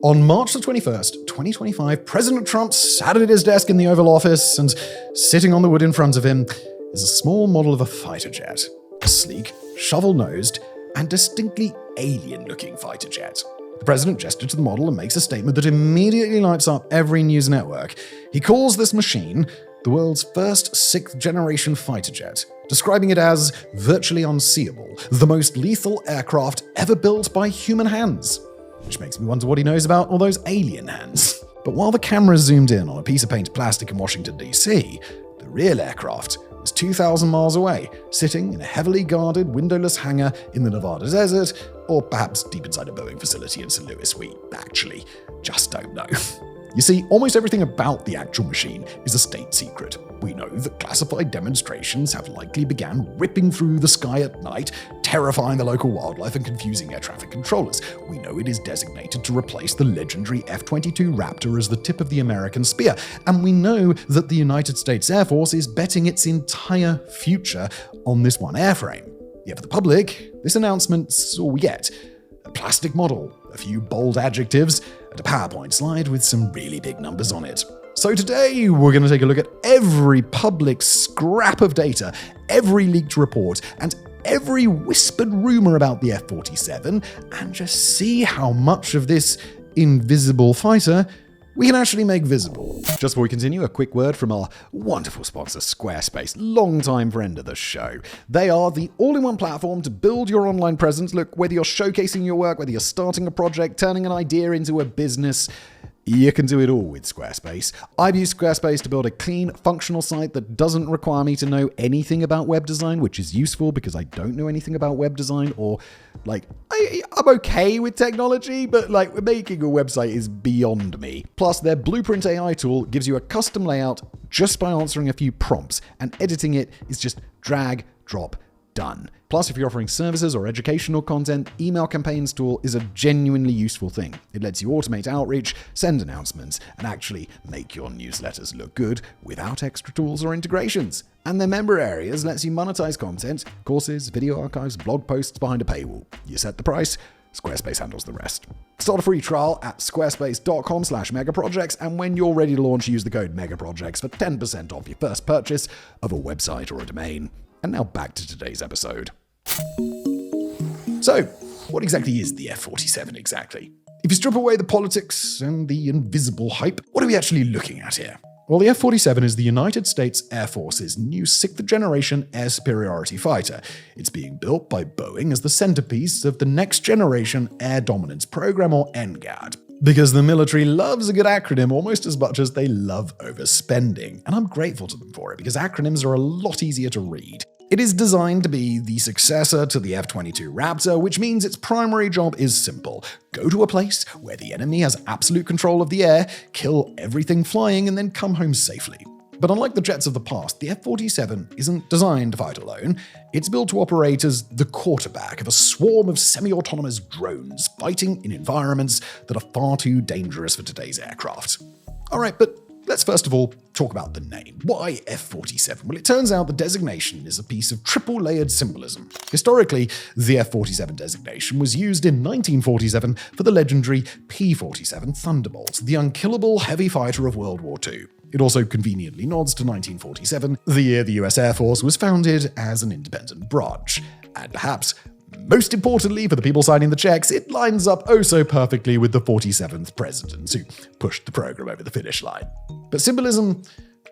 On March the 21st, 2025, President Trump sat at his desk in the Oval Office, and sitting on the wood in front of him is a small model of a fighter jet. A sleek, shovel-nosed, and distinctly alien-looking fighter jet. The president gestured to the model and makes a statement that immediately lights up every news network. He calls this machine the world's first sixth-generation fighter jet, describing it as virtually unseeable, the most lethal aircraft ever built by human hands. Which makes me wonder what he knows about all those alien hands. But while the camera zoomed in on a piece of painted plastic in Washington, D.C., the real aircraft was 2,000 miles away, sitting in a heavily guarded, windowless hangar in the Nevada desert, or perhaps deep inside a Boeing facility in St. Louis. We actually just don't know. You see, almost everything about the actual machine is a state secret. We know that classified demonstrations have likely began ripping through the sky at night, terrifying the local wildlife and confusing air traffic controllers. We know it is designated to replace the legendary F-22 Raptor as the tip of the American spear. And we know that the United States Air Force is betting its entire future on this one airframe. Yet for the public, this announcement's all we get. A plastic model, a few bold adjectives, and a PowerPoint slide with some really big numbers on it. So today, we're going to take a look at every public scrap of data, every leaked report, and every whispered rumor about the F-47, and just see how much of this invisible fighter we can actually make visible. Just before we continue, a quick word from our wonderful sponsor, Squarespace, longtime friend of the show. They are the all-in-one platform to build your online presence. Look, whether you're showcasing your work, whether you're starting a project, turning an idea into a business, you can do it all with Squarespace. I've used Squarespace to build a clean, functional site that doesn't require me to know anything about web design, which is useful because I don't know anything about web design, or I'm okay with technology, but making a website is beyond me. Plus, their Blueprint AI tool gives you a custom layout just by answering a few prompts, and editing it is just drag, drop, done. Plus, if you're offering services or educational content, Email Campaigns tool is a genuinely useful thing. It lets you automate outreach, send announcements, and actually make your newsletters look good without extra tools or integrations. And their member areas lets you monetize content, courses, video archives, blog posts behind a paywall. You set the price, Squarespace handles the rest. Start a free trial at squarespace.com/megaprojects, and when you're ready to launch, use the code MEGAPROJECTS for 10% off your first purchase of a website or a domain. And now back to today's episode. So, what exactly is the F-47 exactly? If you strip away the politics and the invisible hype, what are we actually looking at here? Well, the F-47 is the United States Air Force's new sixth-generation air superiority fighter. It's being built by Boeing as the centerpiece of the Next Generation Air Dominance Program, or NGAD. Because the military loves a good acronym almost as much as they love overspending. And I'm grateful to them for it, because acronyms are a lot easier to read. It is designed to be the successor to the F-22 Raptor, which means its primary job is simple. Go to a place where the enemy has absolute control of the air, kill everything flying, and then come home safely. But unlike the jets of the past, the F-47 isn't designed to fight alone. It's built to operate as the quarterback of a swarm of semi-autonomous drones fighting in environments that are far too dangerous for today's aircraft. Alright, but let's first of all talk about the name. Why F-47? Well, it turns out the designation is a piece of triple-layered symbolism. Historically, the F-47 designation was used in 1947 for the legendary P-47 Thunderbolt, the unkillable heavy fighter of World War II. It also conveniently nods to 1947, the year the US Air Force was founded as an independent branch. And perhaps most importantly for the people signing the checks, it lines up oh so perfectly with the 47th president who pushed the program over the finish line. But symbolism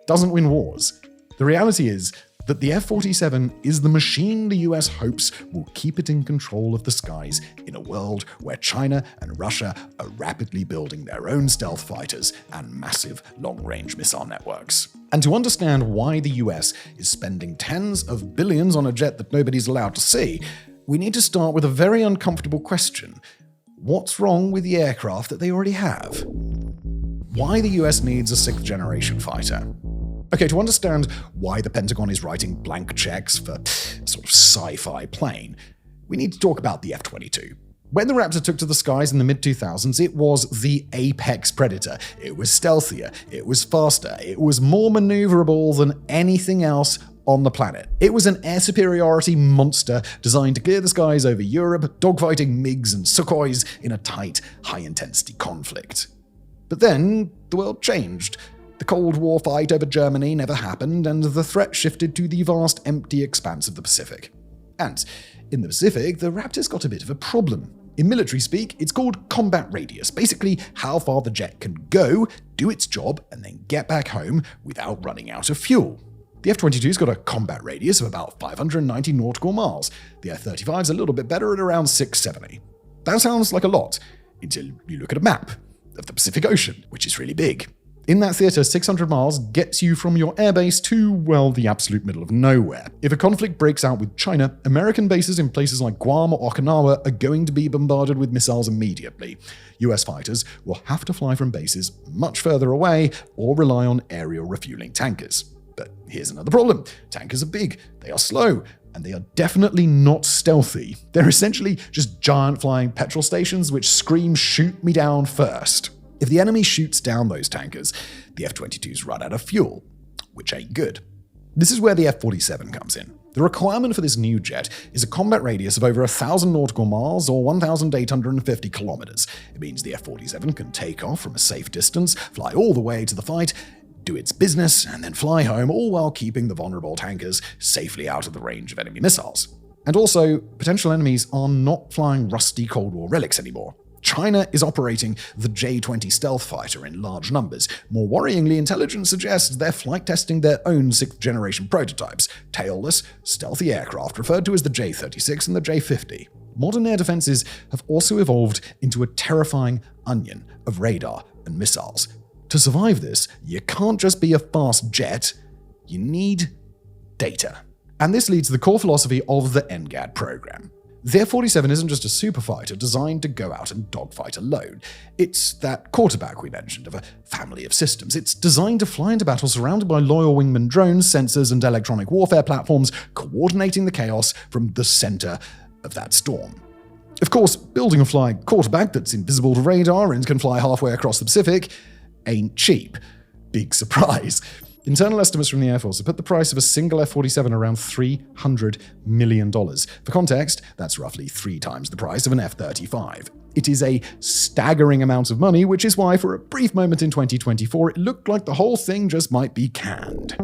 doesn't win wars. The reality is that the F-47 is the machine the US hopes will keep it in control of the skies in a world where China and Russia are rapidly building their own stealth fighters and massive long-range missile networks. And to understand why the US is spending tens of billions on a jet that nobody's allowed to see, we need to start with a very uncomfortable question. What's wrong with the aircraft that they already have? Why the US needs a sixth-generation fighter? Okay, to understand why the Pentagon is writing blank checks for a sort of sci-fi plane, we need to talk about the F-22. When the Raptor took to the skies in the mid-2000s, it was the apex predator. It was stealthier, it was faster, it was more maneuverable than anything else on the planet. It was an air superiority monster designed to clear the skies over Europe, dogfighting MiGs and Sukhois in a tight, high-intensity conflict. But then, the world changed. The Cold War fight over Germany never happened, and the threat shifted to the vast, empty expanse of the Pacific. And in the Pacific, the Raptor's got a bit of a problem. In military speak, it's called combat radius, basically how far the jet can go, do its job, and then get back home without running out of fuel. The F-22's got a combat radius of about 590 nautical miles. The F-35's a little bit better at around 670. That sounds like a lot, until you look at a map of the Pacific Ocean, which is really big. In that theater, 600 miles gets you from your airbase to, well, the absolute middle of nowhere. If a conflict breaks out with China, American bases in places like Guam or Okinawa are going to be bombarded with missiles immediately. US fighters will have to fly from bases much further away or rely on aerial refueling tankers. But here's another problem. Tankers are big, they are slow, and they are definitely not stealthy. They're essentially just giant flying petrol stations which scream, "Shoot me down first." If the enemy shoots down those tankers, the F-22s run out of fuel, which ain't good. This is where the F-47 comes in. The requirement for this new jet is a combat radius of over 1,000 nautical miles or 1,850 kilometers. It means the F-47 can take off from a safe distance, fly all the way to the fight, do its business, and then fly home, all while keeping the vulnerable tankers safely out of the range of enemy missiles. And also, potential enemies are not flying rusty Cold War relics anymore. China is operating the J-20 stealth fighter in large numbers. More worryingly, intelligence suggests they're flight testing their own 6th-generation prototypes, tailless, stealthy aircraft referred to as the J-36 and the J-50. Modern air defenses have also evolved into a terrifying onion of radar and missiles. To survive this, you can't just be a fast jet, you need data. And this leads to the core philosophy of the NGAD program. The F-47 isn't just a superfighter designed to go out and dogfight alone. It's that quarterback we mentioned of a family of systems. It's designed to fly into battle surrounded by loyal wingman drones, sensors, and electronic warfare platforms, coordinating the chaos from the center of that storm. Of course, building a flying quarterback that's invisible to radar and can fly halfway across the Pacific ain't cheap. Big surprise. Internal estimates from the Air Force have put the price of a single F-47 around $300 million. For context, that's roughly 3 times the price of an F-35. It is a staggering amount of money, which is why for a brief moment in 2024, it looked like the whole thing just might be canned.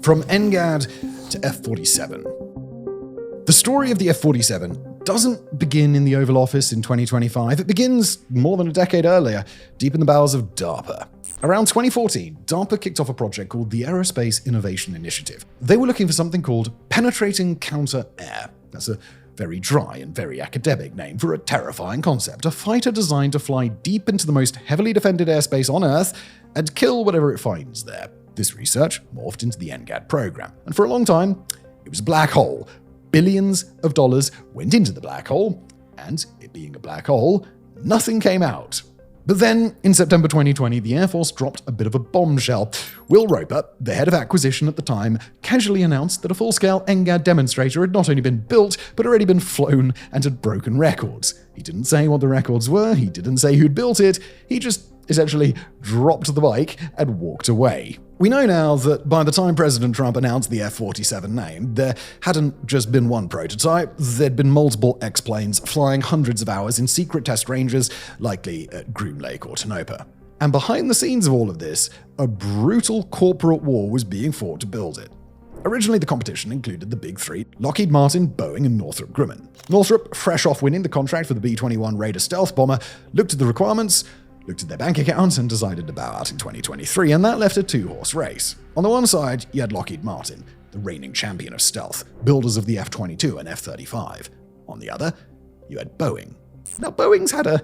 From NGAD to F-47. The story of the F-47 doesn't begin in the Oval Office in 2025. It begins more than a decade earlier, deep in the bowels of DARPA. Around 2014, DARPA kicked off a project called the Aerospace Innovation Initiative. They were looking for something called Penetrating Counter-Air. That's a very dry and very academic name for a terrifying concept. A fighter designed to fly deep into the most heavily defended airspace on Earth and kill whatever it finds there. This research morphed into the NGAD program. And for a long time, it was a black hole. Billions of dollars went into the black hole, and it being a black hole, nothing came out. But then, in September 2020, the Air Force dropped a bit of a bombshell. Will Roper, the head of acquisition at the time, casually announced that a full-scale NGAD demonstrator had not only been built, but already been flown and had broken records. He didn't say what the records were, he didn't say who'd built it, he just essentially dropped the bike and walked away. We know now that by the time President Trump announced the F-47 name, there hadn't just been one prototype, there'd been multiple X-planes flying hundreds of hours in secret test ranges, likely at Groom Lake or Tonopah. And behind the scenes of all of this, a brutal corporate war was being fought to build it. Originally, the competition included the big three: Lockheed Martin, Boeing, and Northrop Grumman. Northrop, fresh off winning the contract for the B-21 Raider stealth bomber, looked at the requirements, looked at their bank accounts, and decided to bow out in 2023, and that left a 2-horse race. On the one side, you had Lockheed Martin, the reigning champion of stealth, builders of the F-22 and F-35. On the other, you had Boeing. Now, Boeing's had a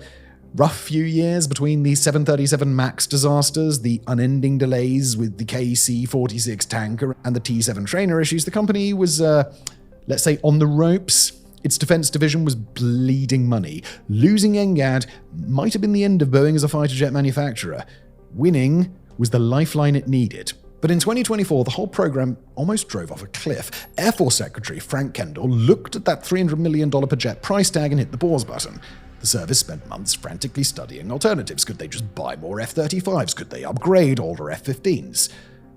rough few years between the 737 MAX disasters, the unending delays with the KC-46 tanker, and the T-7 trainer issues. The company was, let's say, on the ropes. Its defense division was bleeding money. Losing NGAD might have been the end of Boeing as a fighter jet manufacturer. Winning was the lifeline it needed. But in 2024, the whole program almost drove off a cliff. Air Force Secretary Frank Kendall looked at that $300 million per jet price tag and hit the pause button. The service spent months frantically studying alternatives. Could they just buy more F-35s? Could they upgrade older F-15s?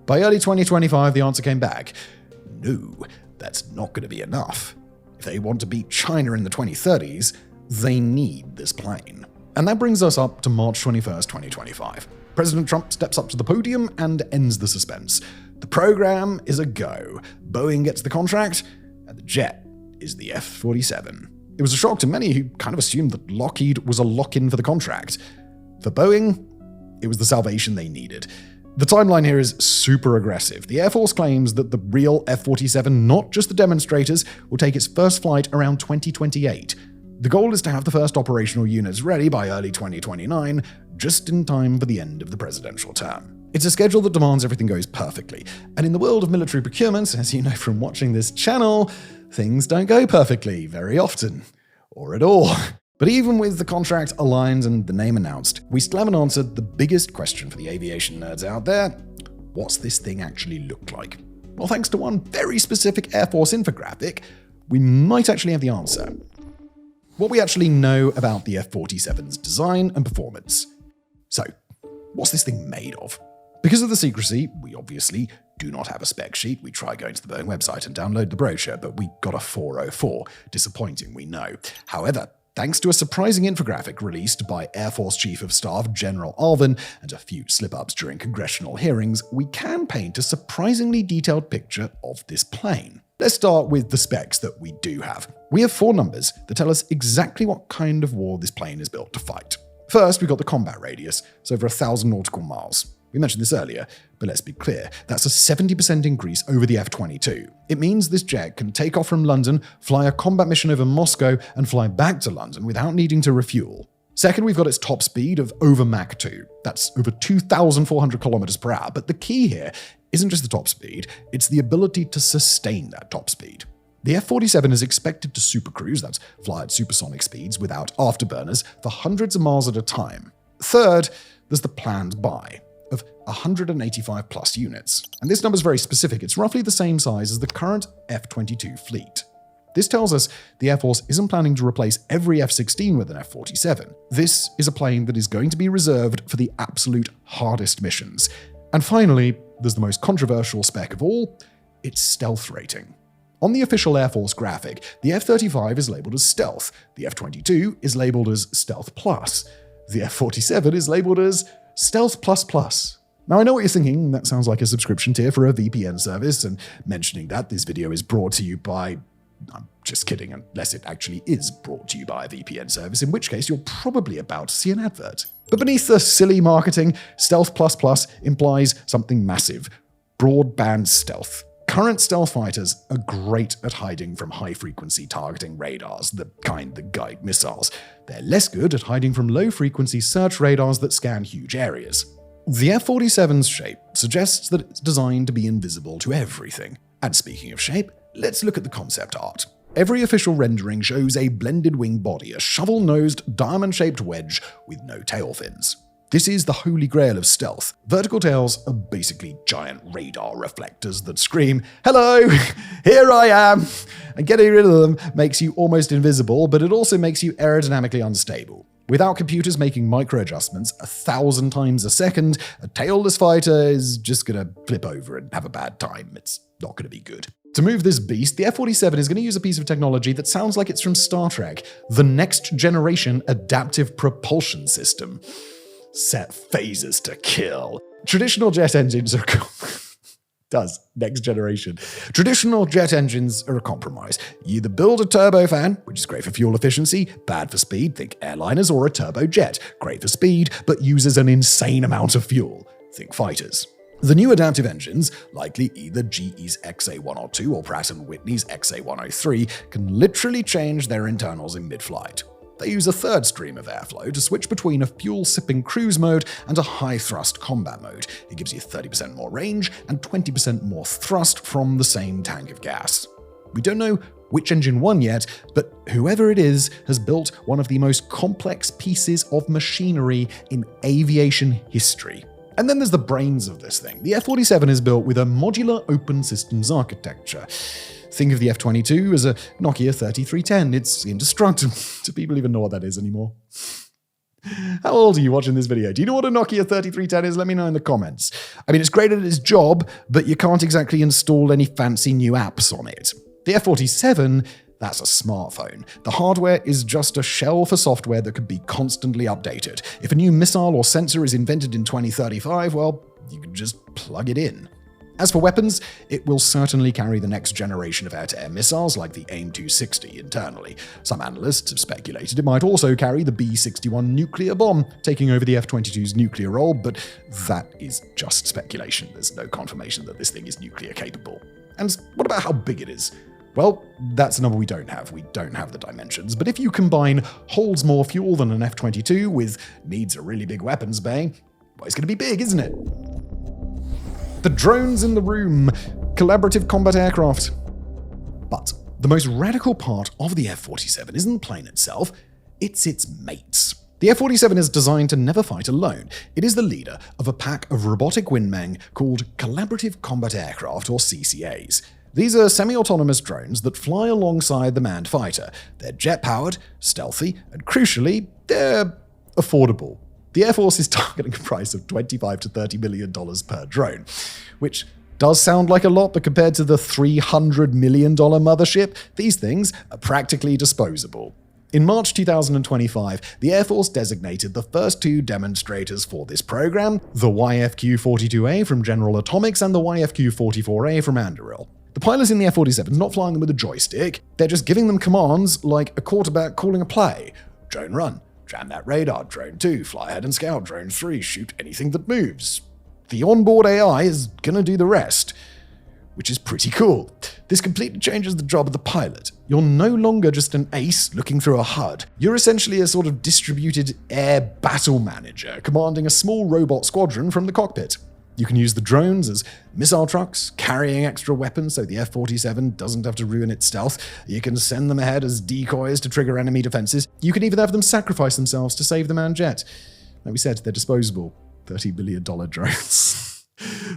By early 2025, the answer came back. No, that's not going to be enough. If they want to beat China in the 2030s, they need this plane. And that brings us up to March 21st, 2025. President Trump steps up to the podium and ends the suspense. The program is a go. Boeing gets the contract, and the jet is the F-47. It was a shock to many who kind of assumed that Lockheed was a lock-in for the contract. For Boeing, it was the salvation they needed. The timeline here is super aggressive. The Air Force claims that the real F-47, not just the demonstrators, will take its first flight around 2028. The goal is to have the first operational units ready by early 2029, just in time for the end of the presidential term. It's a schedule that demands everything goes perfectly. And in the world of military procurement, as you know from watching this channel, things don't go perfectly very often, or at all. But even with the contract aligned and the name announced, we still haven't answered the biggest question for the aviation nerds out there. What's this thing actually look like? Well, thanks to one very specific Air Force infographic, we might actually have the answer. What we actually know about the F-47's design and performance. So, what's this thing made of? Because of the secrecy, we obviously do not have a spec sheet. We tried going to the Boeing website and download the brochure, but we got a 404. Disappointing, we know. However, thanks to a surprising infographic released by Air Force Chief of Staff General Alvin and a few slip-ups during congressional hearings, we can paint a surprisingly detailed picture of this plane. Let's start with the specs that we do have. We have 4 numbers that tell us exactly what kind of war this plane is built to fight. First, we've got the combat radius. It's over 1,000 nautical miles. We mentioned this earlier, but let's be clear, that's a 70% increase over the F-22. It means this jet can take off from London, fly a combat mission over Moscow, and fly back to London without needing to refuel. Second, we've got its top speed of over Mach 2. That's over 2,400 kilometers per hour, but the key here isn't just the top speed, it's the ability to sustain that top speed. The F-47 is expected to supercruise, that's fly at supersonic speeds without afterburners, for hundreds of miles at a time. Third, there's the planned buy of 185 plus units. And this number is very specific. It's roughly the same size as the current F-22 fleet. This tells us the Air Force isn't planning to replace every F-16 with an F-47. This is a plane that is going to be reserved for the absolute hardest missions. And finally, there's the most controversial spec of all, its stealth rating. On the official Air Force graphic, the F-35 is labeled as Stealth, the F-22 is labeled as Stealth Plus, the F-47 is labeled as Stealth Plus Plus. Now I know what you're thinking, that sounds like a subscription tier for a VPN service, and mentioning that this video is brought to you by... I'm just kidding, unless it actually is brought to you by a VPN service, in which case you're probably about to see an advert. But beneath the silly marketing, Stealth Plus Plus implies something massive: broadband stealth. Current stealth fighters are great at hiding from high-frequency targeting radars, the kind that guide missiles. They're less good at hiding from low-frequency search radars that scan huge areas. The F-47's shape suggests that it's designed to be invisible to everything. And speaking of shape, let's look at the concept art. Every official rendering shows a blended wing body, a shovel-nosed, diamond-shaped wedge with no tail fins. This is the holy grail of stealth. Vertical tails are basically giant radar reflectors that scream, "Hello, here I am!" And getting rid of them makes you almost invisible, but it also makes you aerodynamically unstable. Without computers making micro-adjustments 1,000 times a second, a tailless fighter is just going to flip over and have a bad time. It's not going to be good. To move this beast, the F-47 is going to use a piece of technology that sounds like it's from Star Trek, the Next Generation Adaptive Propulsion System. Set phasers to kill. Traditional jet engines are... Next generation. Traditional jet engines are a compromise. You either build a turbofan, which is great for fuel efficiency, bad for speed, think airliners, or a turbojet, great for speed, but uses an insane amount of fuel, think fighters. The new adaptive engines, likely either GE's XA102 or Pratt & Whitney's XA103, can literally change their internals in mid-flight. They use a third stream of airflow to switch between a fuel-sipping cruise mode and a high-thrust combat mode. It gives you 30% more range and 20% more thrust from the same tank of gas. We don't know which engine won yet, but whoever it is has built one of the most complex pieces of machinery in aviation history. And then there's the brains of this thing. The F-47 is built with a modular open systems architecture. Think of the F-22 as a Nokia 3310. It's indestructible. Do people even know what that is anymore? How old are you watching this video? Do you know what a Nokia 3310 is? Let me know in the comments. I mean, it's great at its job, but you can't exactly install any fancy new apps on it. The F-47, that's a smartphone. The hardware is just a shell for software that could be constantly updated. If a new missile or sensor is invented in 2035, well, you can just plug it in. As for weapons, it will certainly carry the next generation of air-to-air missiles like the AIM-260 internally. Some analysts have speculated it might also carry the B-61 nuclear bomb, taking over the F-22's nuclear role, but that is just speculation. There's no confirmation that this thing is nuclear capable. And what about how big it is? Well, that's a number we don't have. We don't have the dimensions. But if you combine holds more fuel than an F-22 with needs a really big weapons bay, well, it's going to be big, isn't it? The drones in the room, collaborative combat aircraft. But the most radical part of the F-47 isn't the plane itself, it's its mates. The F-47 is designed to never fight alone. It is the leader of a pack of robotic wingmen called Collaborative Combat Aircraft, or CCAs. These are semi-autonomous drones that fly alongside the manned fighter. They're jet-powered, stealthy, and crucially, they're affordable. The Air Force is targeting a price of $25 to $30 million per drone, which does sound like a lot, but compared to the $300 million mothership, these things are practically disposable. In March 2025, the Air Force designated the first two demonstrators for this program, the YFQ-42A from General Atomics and the YFQ-44A from Anduril. The pilots in the F-47 are not flying them with a joystick, they're just giving them commands like a quarterback calling a play. Drone run. Jam that radar. Drone 2, fly ahead and scout. Drone 3, shoot anything that moves. The onboard AI is gonna do the rest, which is pretty cool. This completely changes the job of the pilot. You're no longer just an ace looking through a HUD. You're essentially a sort of distributed air battle manager, commanding a small robot squadron from the cockpit. You can use the drones as missile trucks, carrying extra weapons so the F-47 doesn't have to ruin its stealth. You can send them ahead as decoys to trigger enemy defenses. You can even have them sacrifice themselves to save the manned jet. Like we said, they're disposable. $30 billion drones.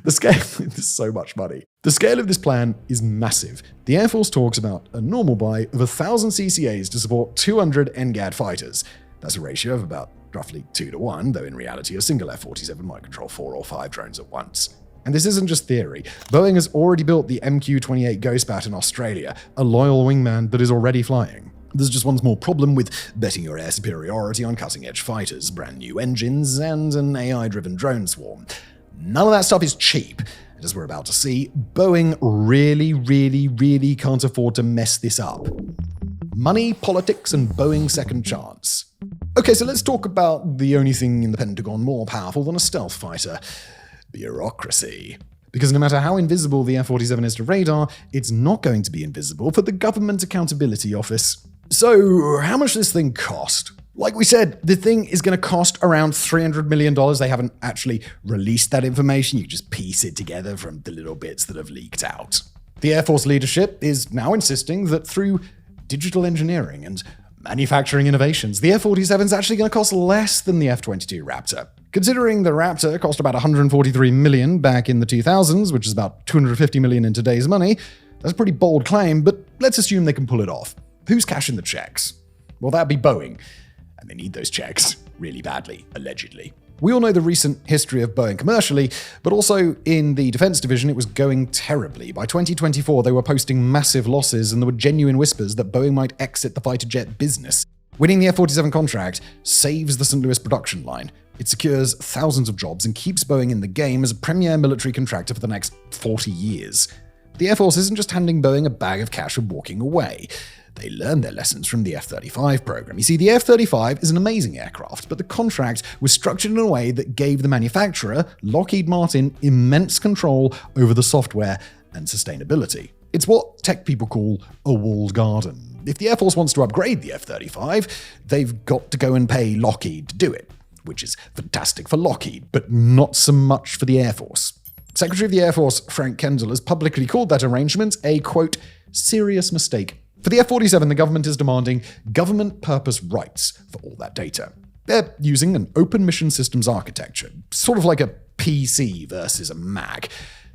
The scale is so much money. The scale of this plan is massive. The Air Force talks about a normal buy of 1,000 CCAs to support 200 NGAD fighters. That's a ratio of about roughly 2 to 1, though in reality a single F-47 might control 4 or 5 drones at once. And this isn't just theory. Boeing has already built the MQ-28 Ghostbat in Australia, a loyal wingman that is already flying. There's just one small problem with betting your air superiority on cutting-edge fighters, brand new engines, and an AI-driven drone swarm. None of that stuff is cheap. And as we're about to see, Boeing really can't afford to mess this up. Money, politics, and Boeing's second chance. Okay, so let's talk about the only thing in the Pentagon more powerful than a stealth fighter. Bureaucracy. Because no matter how invisible the F-47 is to radar, it's not going to be invisible for the Government Accountability Office. So, how much does this thing cost? Like we said, the thing is going to cost around $300 million. They haven't actually released that information. You just piece it together from the little bits that have leaked out. The Air Force leadership is now insisting that through digital engineering and manufacturing innovations, the F-47 is actually going to cost less than the F-22 Raptor. Considering the Raptor cost about $143 million back in the 2000s, which is about $250 million in today's money, that's a pretty bold claim, but let's assume they can pull it off. Who's cashing the checks? Well, that'd be Boeing. And they need those checks really badly, allegedly. We all know the recent history of Boeing commercially, but also in the defense division, it was going terribly. By 2024, they were posting massive losses, and there were genuine whispers that Boeing might exit the fighter jet business. Winning the F-47 contract saves the St. Louis production line. It secures thousands of jobs and keeps Boeing in the game as a premier military contractor for the next 40 years. The Air Force isn't just handing Boeing a bag of cash and walking away. They learned their lessons from the F-35 program. You see, the F-35 is an amazing aircraft, but the contract was structured in a way that gave the manufacturer, Lockheed Martin, immense control over the software and sustainability. It's what tech people call a walled garden. If the Air Force wants to upgrade the F-35, they've got to go and pay Lockheed to do it, which is fantastic for Lockheed, but not so much for the Air Force. Secretary of the Air Force Frank Kendall has publicly called that arrangement a, quote, serious mistake. For the F-47, the government is demanding government purpose rights for all that data. They're using an open mission systems architecture, sort of like a PC versus a Mac.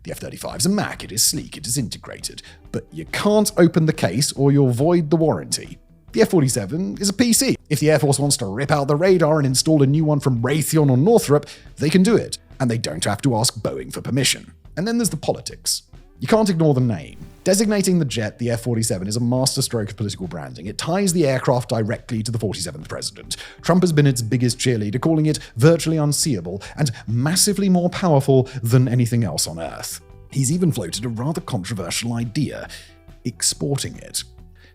The F-35 is a Mac, it is sleek, it is integrated, but you can't open the case or you'll void the warranty. The F-47 is a PC. If the Air Force wants to rip out the radar and install a new one from Raytheon or Northrop, they can do it, and they don't have to ask Boeing for permission. And then there's the politics. You can't ignore the name. Designating the jet the F-47 is a masterstroke of political branding. It ties the aircraft directly to the 47th president. Trump has been its biggest cheerleader, calling it virtually unseeable and massively more powerful than anything else on Earth. He's even floated a rather controversial idea: exporting it.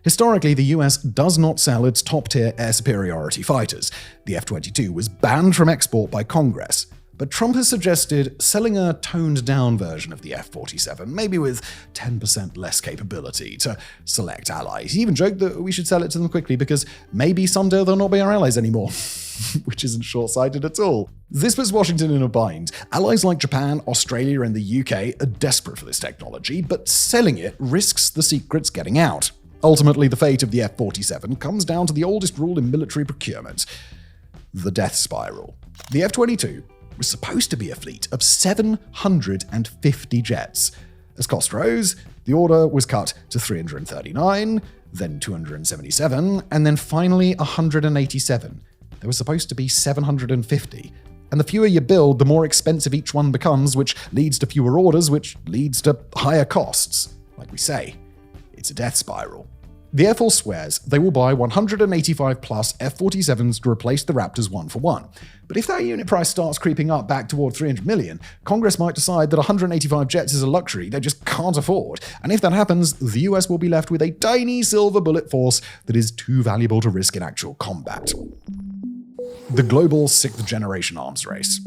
Historically, the US does not sell its top-tier air superiority fighters. The F-22 was banned from export by Congress. But Trump has suggested selling a toned-down version of the F-47, maybe with 10% less capability, to select allies. He even joked that we should sell it to them quickly because maybe someday they'll not be our allies anymore, which isn't short-sighted at all. This puts Washington in a bind. Allies like Japan, Australia, and the UK are desperate for this technology, but selling it risks the secrets getting out. Ultimately, the fate of the F-47 comes down to the oldest rule in military procurement: the death spiral. The F-22 was supposed to be a fleet of 750 jets. As cost rose, the order was cut to 339, then 277, and then finally 187. There was supposed to be 750. And the fewer you build, the more expensive each one becomes, which leads to fewer orders, which leads to higher costs. Like we say, it's a death spiral. The Air Force swears they will buy 185 plus F-47s to replace the Raptors one for one. But if that unit price starts creeping up back toward $300 million, Congress might decide that 185 jets is a luxury they just can't afford. And if that happens, the US will be left with a tiny silver bullet force that is too valuable to risk in actual combat. The global sixth-generation arms race.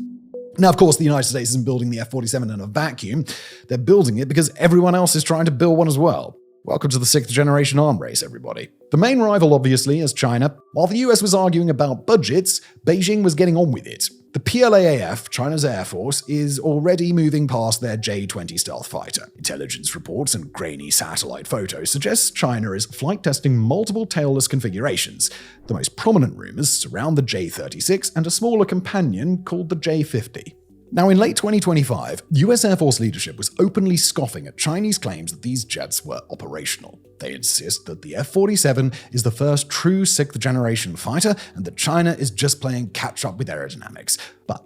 Now, of course, the United States isn't building the F-47 in a vacuum. They're building it because everyone else is trying to build one as well. Welcome to the sixth-generation arm race, everybody. The main rival, obviously, is China. While the US was arguing about budgets, Beijing was getting on with it. The PLAAF, China's Air Force, is already moving past their J-20 stealth fighter. Intelligence reports and grainy satellite photos suggest China is flight testing multiple tailless configurations. The most prominent rumors surround the J-36 and a smaller companion called the J-50. Now, in late 2025, US Air Force leadership was openly scoffing at Chinese claims that these jets were operational. They insist that the F-47 is the first true sixth-generation fighter and that China is just playing catch-up with aerodynamics. But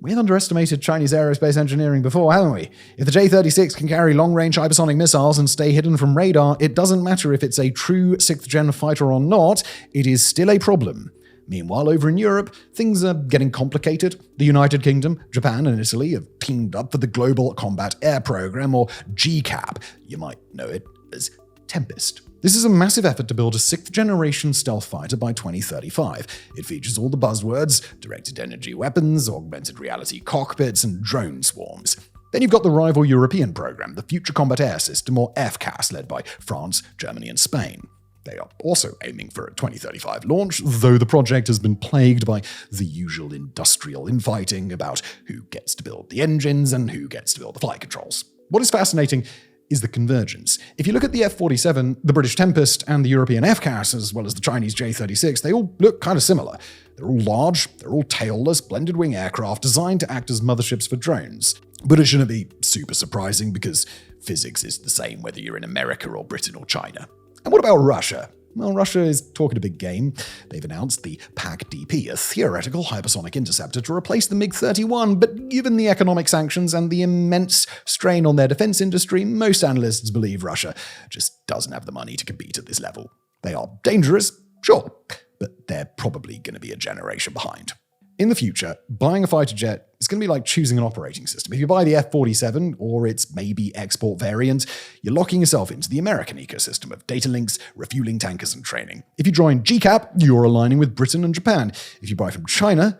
we've underestimated Chinese aerospace engineering before, haven't we? If the J-36 can carry long-range hypersonic missiles and stay hidden from radar, it doesn't matter if it's a true sixth-gen fighter or not, it is still a problem. Meanwhile, over in Europe, things are getting complicated. The United Kingdom, Japan, and Italy have teamed up for the Global Combat Air Program, or GCAP. You might know it as Tempest. This is a massive effort to build a sixth-generation stealth fighter by 2035. It features all the buzzwords: directed energy weapons, augmented reality cockpits, and drone swarms. Then you've got the rival European program, the Future Combat Air System, or FCAS, led by France, Germany, and Spain. They are also aiming for a 2035 launch, though the project has been plagued by the usual industrial infighting about who gets to build the engines and who gets to build the flight controls. What is fascinating is the convergence. If you look at the F-47, the British Tempest, and the European FCAS, as well as the Chinese J-36, they all look kind of similar. They're all large, they're all tailless, blended-wing aircraft designed to act as motherships for drones. But it shouldn't be super surprising because physics is the same whether you're in America or Britain or China. And what about Russia? Well, Russia is talking a big game. They've announced the PAC-DP, a theoretical hypersonic interceptor to replace the MiG-31, but given the economic sanctions and the immense strain on their defense industry, most analysts believe Russia just doesn't have the money to compete at this level. They are dangerous, sure, but they're probably going to be a generation behind. In the future, buying a fighter jet is going to be like choosing an operating system. If you buy the F-47 or its maybe export variant, you're locking yourself into the American ecosystem of data links, refueling tankers, and training. If you join GCAP, you're aligning with Britain and Japan. If you buy from China,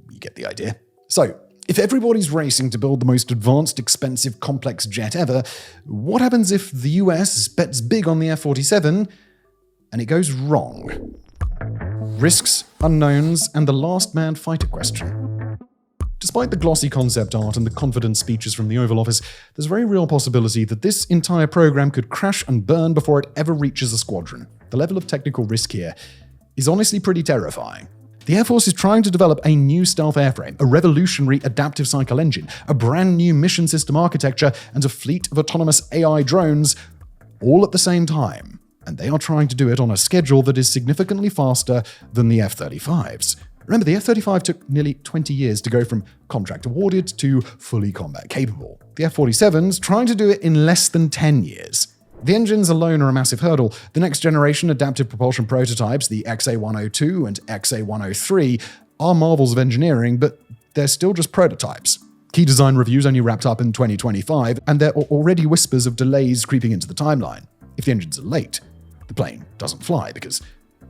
you get the idea. So, if everybody's racing to build the most advanced, expensive, complex jet ever, what happens if the US bets big on the F-47 and it goes wrong? Risks, unknowns, and the last manned fighter question. Despite the glossy concept art and the confident speeches from the Oval Office, there's a very real possibility that this entire program could crash and burn before it ever reaches a squadron. The level of technical risk here is honestly pretty terrifying. The Air Force is trying to develop a new stealth airframe, a revolutionary adaptive cycle engine, a brand new mission system architecture, and a fleet of autonomous AI drones all at the same time. And they are trying to do it on a schedule that is significantly faster than the F-35s. Remember, the F-35 took nearly 20 years to go from contract awarded to fully combat capable. The F-47's trying to do it in less than 10 years. The engines alone are a massive hurdle. The next generation adaptive propulsion prototypes, the XA-102 and XA-103, are marvels of engineering, but they're still just prototypes. Key design reviews only wrapped up in 2025, and there are already whispers of delays creeping into the timeline. If the engines are late, the plane doesn't fly because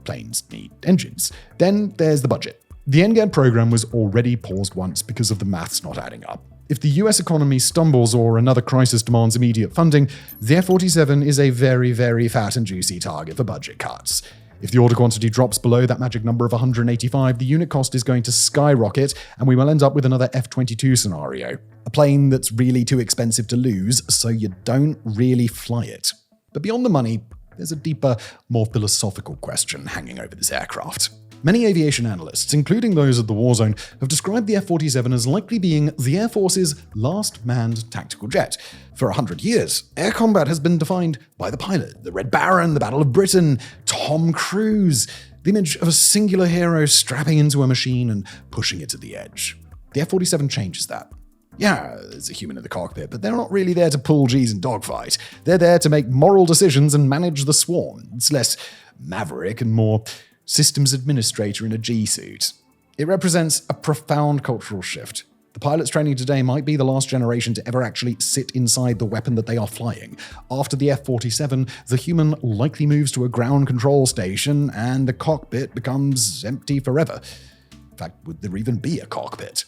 planes need engines. Then there's the budget. The NGAD program was already paused once because of the maths not adding up. If the US economy stumbles or another crisis demands immediate funding, the F-47 is a very, very fat and juicy target for budget cuts. If the order quantity drops below that magic number of 185, the unit cost is going to skyrocket, and we will end up with another F-22 scenario. A plane that's really too expensive to lose, so you don't really fly it. But beyond the money, there's a deeper, more philosophical question hanging over this aircraft. Many aviation analysts, including those at the war zone, have described the F-47 as likely being the Air Force's last manned tactical jet. For 100 years, air combat has been defined by the pilot, the Red Baron, the Battle of Britain, Tom Cruise, the image of a singular hero strapping into a machine and pushing it to the edge. The F-47 changes that. Yeah, there's a human in the cockpit, but they're not really there to pull G's and dogfight. They're there to make moral decisions and manage the swarm. It's less maverick and more systems administrator in a G-suit. It represents a profound cultural shift. The pilots training today might be the last generation to ever actually sit inside the weapon that they are flying. After the F-47, the human likely moves to a ground control station and the cockpit becomes empty forever. In fact, would there even be a cockpit?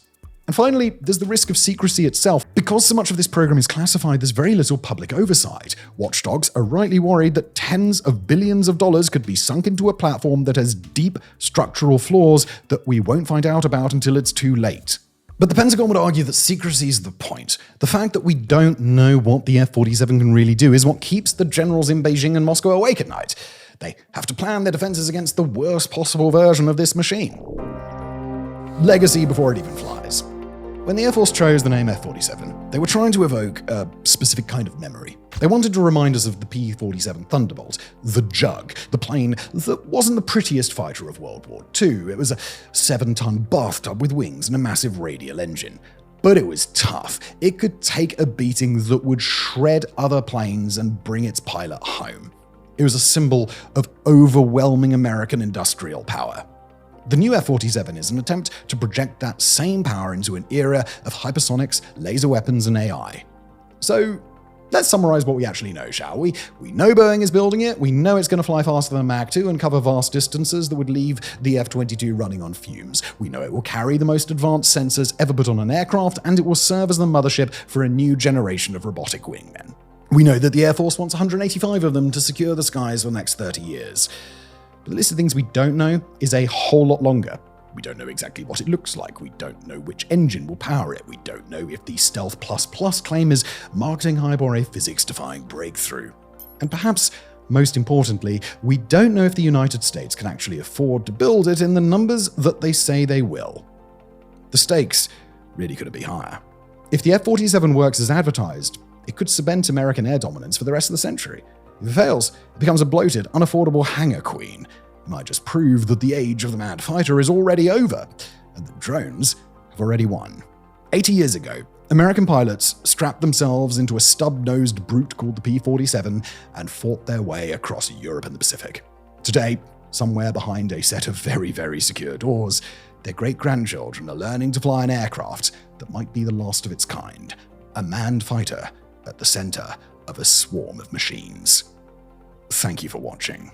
And finally, there's the risk of secrecy itself. Because so much of this program is classified, there's very little public oversight. Watchdogs are rightly worried that tens of billions of dollars could be sunk into a platform that has deep structural flaws that we won't find out about until it's too late. But the Pentagon would argue that secrecy is the point. The fact that we don't know what the F-47 can really do is what keeps the generals in Beijing and Moscow awake at night. They have to plan their defenses against the worst possible version of this machine. Legacy before it even flies. When the Air Force chose the name F-47, they were trying to evoke a specific kind of memory. They wanted to remind us of the P-47 Thunderbolt, the Jug, the plane that wasn't the prettiest fighter of World War II. It was a 7-ton bathtub with wings and a massive radial engine. But it was tough. It could take a beating that would shred other planes and bring its pilot home. It was a symbol of overwhelming American industrial power. The new F-47 is an attempt to project that same power into an era of hypersonics, laser weapons, and AI. So, let's summarize what we actually know, shall we? We know Boeing is building it, we know it's going to fly faster than Mach 2 and cover vast distances that would leave the F-22 running on fumes. We know it will carry the most advanced sensors ever put on an aircraft, and it will serve as the mothership for a new generation of robotic wingmen. We know that the Air Force wants 185 of them to secure the skies for the next 30 years. But the list of things we don't know is a whole lot longer. We don't know exactly what it looks like. We don't know which engine will power it. We don't know if the Stealth++ claim is marketing hype or a physics-defying breakthrough. And perhaps most importantly, we don't know if the United States can actually afford to build it in the numbers that they say they will. The stakes really couldn't be higher. If the F-47 works as advertised, it could cement American air dominance for the rest of the century. If it fails, it becomes a bloated, unaffordable hangar queen. It might just prove that the age of the manned fighter is already over, and that drones have already won. 80 years ago, American pilots strapped themselves into a stub-nosed brute called the P-47 and fought their way across Europe and the Pacific. Today, somewhere behind a set of very, very secure doors, their great-grandchildren are learning to fly an aircraft that might be the last of its kind, a manned fighter at the center of a swarm of machines. Thank you for watching.